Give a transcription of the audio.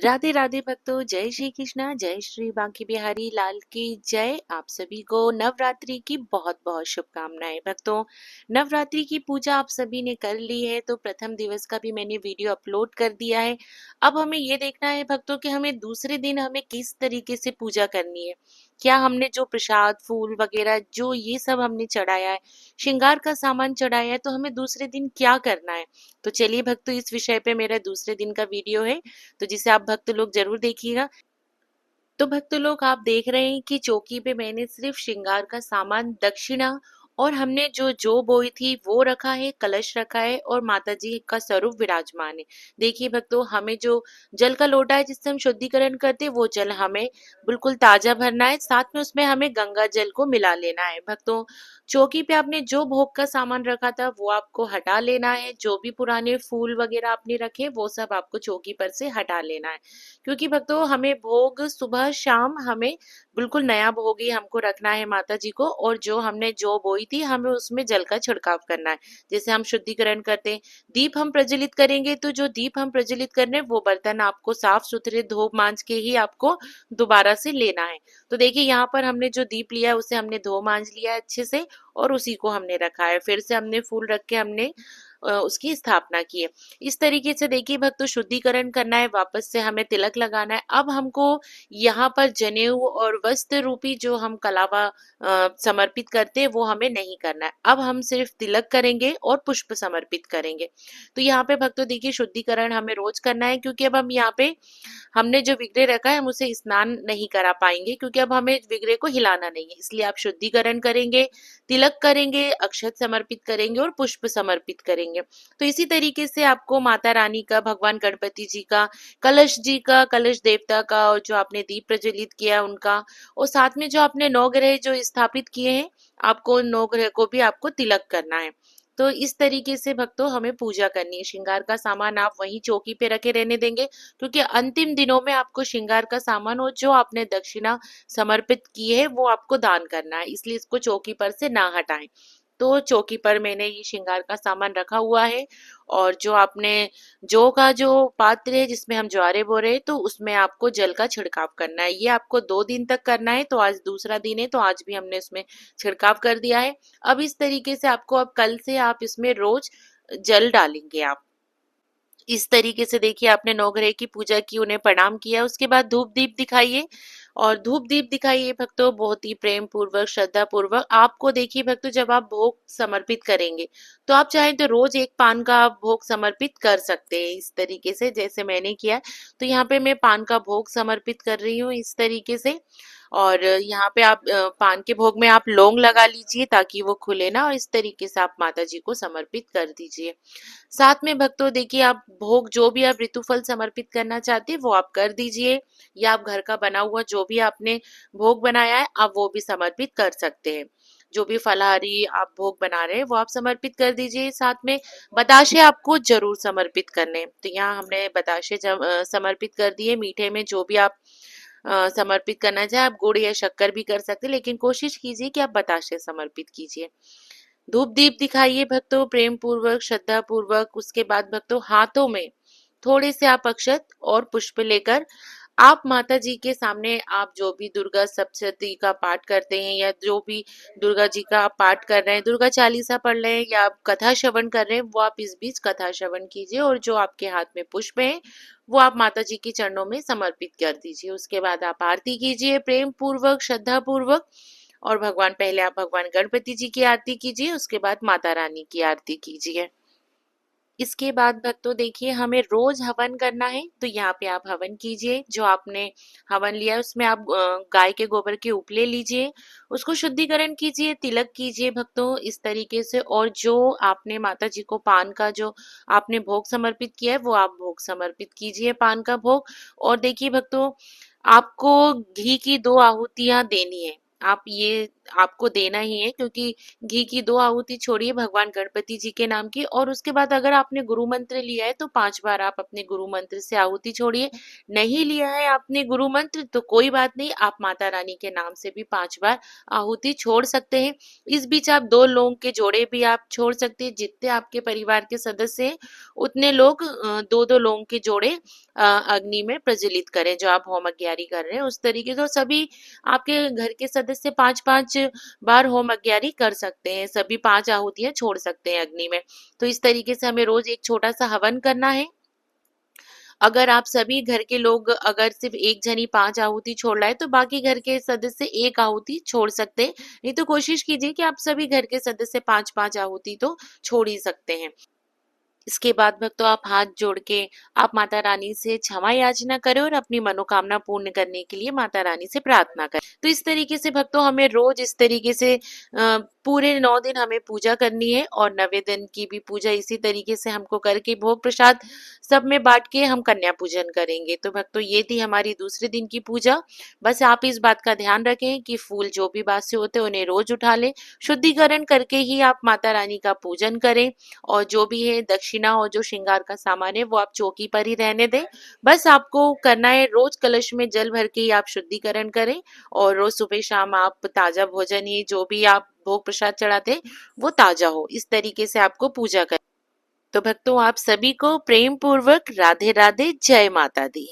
राधे राधे भक्तों, जय श्री कृष्णा, जय श्री बांके बिहारी लाल की जय। आप सभी को नवरात्रि की बहुत बहुत शुभकामनाएं। भक्तों, नवरात्रि की पूजा आप सभी ने कर ली है तो प्रथम दिवस का भी मैंने वीडियो अपलोड कर दिया है। अब हमें ये देखना है भक्तों कि हमें दूसरे दिन हमें किस तरीके से पूजा करनी है। क्या हमने जो प्रसाद फूल वगैरह जो ये सब हमने चढ़ाया है, श्रृंगार का सामान चढ़ाया है, तो हमें दूसरे दिन क्या करना है। तो चलिए भक्तों, इस विषय पे मेरा दूसरे दिन का वीडियो है, तो जिसे आप भक्त लोग जरूर देखिएगा। तो भक्त लोग, आप देख रहे हैं कि चौकी पे मैंने सिर्फ श्रृंगार का सामान, दक्षिणा और हमने जो बोई थी वो रखा है, कलश रखा है और माता जी का स्वरूप विराजमान है। देखिए भक्तों, हमें जो जल का लोटा है जिससे हम शुद्धिकरण करते हैं, वो जल हमें बिल्कुल ताजा भरना है। साथ में उसमें हमें गंगा जल को मिला लेना है। भक्तों, चौकी पे आपने जो भोग का सामान रखा था वो आपको हटा लेना है। जो भी पुराने फूल वगैरह आपने रखे वो सब आपको चौकी पर से हटा लेना है। क्योंकि भक्तों, हमें भोग सुबह शाम हमें बिल्कुल नया भोग ही हमको रखना है माता जी को। और जो हमने जो बोई थी हमें उसमें जल का छिड़काव करना है, जैसे हम शुद्धिकरण करते हैं। दीप हम प्रज्वलित करेंगे तो जो दीप हम प्रज्वलित कर रहे हैं वो बर्तन आपको साफ सुथरे धो मांज के ही आपको दोबारा से लेना है। तो देखिए, यहाँ पर हमने जो दीप लिया है उसे हमने धो मांज लिया है अच्छे से और उसी को हमने रखा है। फिर से हमने फूल रख के हमने उसकी स्थापना की है। इस तरीके से देखिए भक्तों, शुद्धिकरण करना है, वापस से हमें तिलक लगाना है। अब हमको यहाँ पर जनेऊ और वस्त्र रूपी जो हम कलावा समर्पित करते हैं वो हमें नहीं करना है। अब हम सिर्फ तिलक करेंगे और पुष्प समर्पित करेंगे। तो यहाँ पे भक्तों देखिए, शुद्धिकरण हमें रोज करना है, क्योंकि अब हम यहाँ पे हमने जो विग्रह रखा है हम उसे स्नान नहीं करा पाएंगे, क्योंकि अब हमें विग्रह को हिलाना नहीं है। इसलिए आप शुद्धिकरण करेंगे, तिलक करेंगे, अक्षत समर्पित करेंगे और पुष्प समर्पित करेंगे। तो इसी तरीके से आपको माता रानी का, भगवान गणपति जी का, कलश जी का, कलश देवता का और जो आपने दीप प्रज्वलित किया उनका, और साथ में जो आपने नौ ग्रह जो स्थापित किए हैं, आपको नौ ग्रह को भी आपको तिलक करना है। तो इस तरीके से भक्तों हमें पूजा करनी है। श्रृंगार का सामान आप वहीं चौकी पे रखे रहने देंगे, क्योंकि अंतिम दिनों में आपको श्रृंगार का सामान और जो आपने दक्षिणा समर्पित की है वो आपको दान करना है। इसलिए इसको चौकी पर से ना हटाएं। तो चौकी पर मैंने ये श्रृंगार का सामान रखा हुआ है। और जो आपने जौ का जो पात्र है जिसमें हम ज्वारे बो रहे हैं, तो उसमें आपको जल का छिड़काव करना है। ये आपको 2 दिन तक करना है। तो आज दूसरा दिन है, तो आज भी हमने इसमें छिड़काव कर दिया है। अब इस तरीके से आपको, अब कल से आप इसमें रोज जल डालेंगे। आप इस तरीके से देखिए, आपने नवग्रह की पूजा की, उन्हें प्रणाम किया, उसके बाद धूप दीप दिखाइए। और धूप दीप दिखाइए भक्तों बहुत ही प्रेम पूर्वक, श्रद्धा पूर्वक। आपको देखिए भक्तों, जब आप भोग समर्पित करेंगे तो आप चाहें तो रोज एक पान का आप भोग समर्पित कर सकते हैं, इस तरीके से जैसे मैंने किया। तो यहाँ पे मैं पान का भोग समर्पित कर रही हूँ इस तरीके से। और यहाँ पे आप पान के भोग में आप लौंग लगा लीजिए ताकि वो खुले ना, और इस तरीके से आप माता जी को समर्पित कर दीजिए। साथ में भक्तों देखिए, आप भोग जो भी आप ऋतुफल समर्पित करना चाहते हैं वो आप कर दीजिए, या आप घर का बना हुआ जो भी आपने भोग बनाया है आप वो भी समर्पित कर सकते हैं। जो भी फलाहारी आप भोग बना रहे हैं वो आप समर्पित कर दीजिए। साथ में बताशे आपको जरूर समर्पित करने हैं। तो यहाँ हमने बताशे समर्पित कर दिए। मीठे में जो भी आप समर्पित करना चाहे, आप गुड़ या शक्कर भी कर सकते हैं, लेकिन कोशिश कीजिए कि आप बताशे समर्पित कीजिए। धूप दीप दिखाइए भक्तों प्रेम पूर्वक, श्रद्धा पूर्वक। उसके बाद भक्तों, हाथों में थोड़े से आप अक्षत और पुष्प लेकर आप माता जी के सामने, आप जो भी दुर्गा सप्तशती का पाठ करते हैं या जो भी दुर्गा जी का आप पाठ कर रहे हैं, दुर्गा चालीसा पढ़ रहे हैं या आप कथा श्रवण कर रहे हैं, वो आप इस बीच कथा श्रवण कीजिए। और जो आपके हाथ में पुष्प है वो आप माता जी के चरणों में समर्पित कर दीजिए। उसके बाद आप आरती कीजिए प्रेम पूर्वक, श्रद्धा पूर्वक। और भगवान, पहले आप भगवान गणपति जी की आरती कीजिए, उसके बाद माता रानी की आरती कीजिए। इसके बाद भक्तों देखिए, हमें रोज हवन करना है। तो यहाँ पे आप हवन कीजिए। जो आपने हवन लिया है उसमें आप गाय के गोबर के उपले लीजिए, उसको शुद्धिकरण कीजिए, तिलक कीजिए भक्तों इस तरीके से। और जो आपने माता जी को पान का जो आपने भोग समर्पित किया है वो आप भोग समर्पित कीजिए, पान का भोग। और देखिए भक्तों, आपको घी की 2 आहुतियां देनी है। आप ये आपको देना ही है, क्योंकि घी की 2 आहुति छोड़िए भगवान गणपति जी के नाम की, और उसके बाद अगर आपने गुरु मंत्र लिया है तो 5 बार आप अपने गुरु मंत्र से आहुति छोड़िए। नहीं लिया है आपने गुरु मंत्र तो कोई बात नहीं, आप माता रानी के नाम से भी 5 बार आहुति छोड़ सकते हैं। इस बीच आप 2 लोगों के जोड़े भी आप छोड़ सकते हैं। जितने आपके परिवार के सदस्य हैं उतने लोग 2-2 लोगों के जोड़े अग्नि में प्रज्वलित करें, जो आप होम अग्यारी कर रहे हैं उस तरीके से। तो सभी आपके घर के सदस्य 5-5 बार होम अग्यारी कर सकते हैं, सभी 5 आहुतियां छोड़ सकते हैं अग्नि में। तो इस तरीके से हमें रोज एक छोटा सा हवन करना है। अगर आप सभी घर के लोग अगर सिर्फ एक जनी 5 आहुति छोड़ रहा है तो बाकी घर के सदस्य 1 आहुति छोड़ सकते हैं। नहीं तो कोशिश कीजिए कि आप सभी घर के सदस्य 5-5 आहुति तो छोड़ ही सकते हैं। इसके बाद भक्तों आप हाथ जोड़ के आप माता रानी से क्षमा याचना करें और अपनी मनोकामना पूर्ण करने के लिए माता रानी से प्रार्थना करें। तो इस तरीके से भक्तों हमें रोज इस तरीके से पूरे 9 दिन हमें पूजा करनी है, और 9वें दिन की भी पूजा इसी तरीके से हमको करके भोग प्रसाद सब में बांट के हम कन्या पूजन करेंगे। तो भक्तों ये थी हमारी दूसरे दिन की पूजा। बस आप इस बात का ध्यान रखें कि फूल जो भी बासी होते हैं उन्हें रोज उठा लें, शुद्धिकरण करके ही आप माता रानी का पूजन करें, और जो भी है दक्षिणा और जो श्रृंगार का सामान है वो आप चौकी पर ही रहने दें। बस आपको करना है रोज कलश में जल भर के ही आप शुद्धिकरण करें, और रोज सुबह शाम आप ताजा भोजन ही जो भी आप भोग प्रसाद चढ़ाते हैं वो ताजा हो, इस तरीके से आपको पूजा करें। तो भक्तों आप सभी को प्रेम पूर्वक राधे राधे, जय माता दी।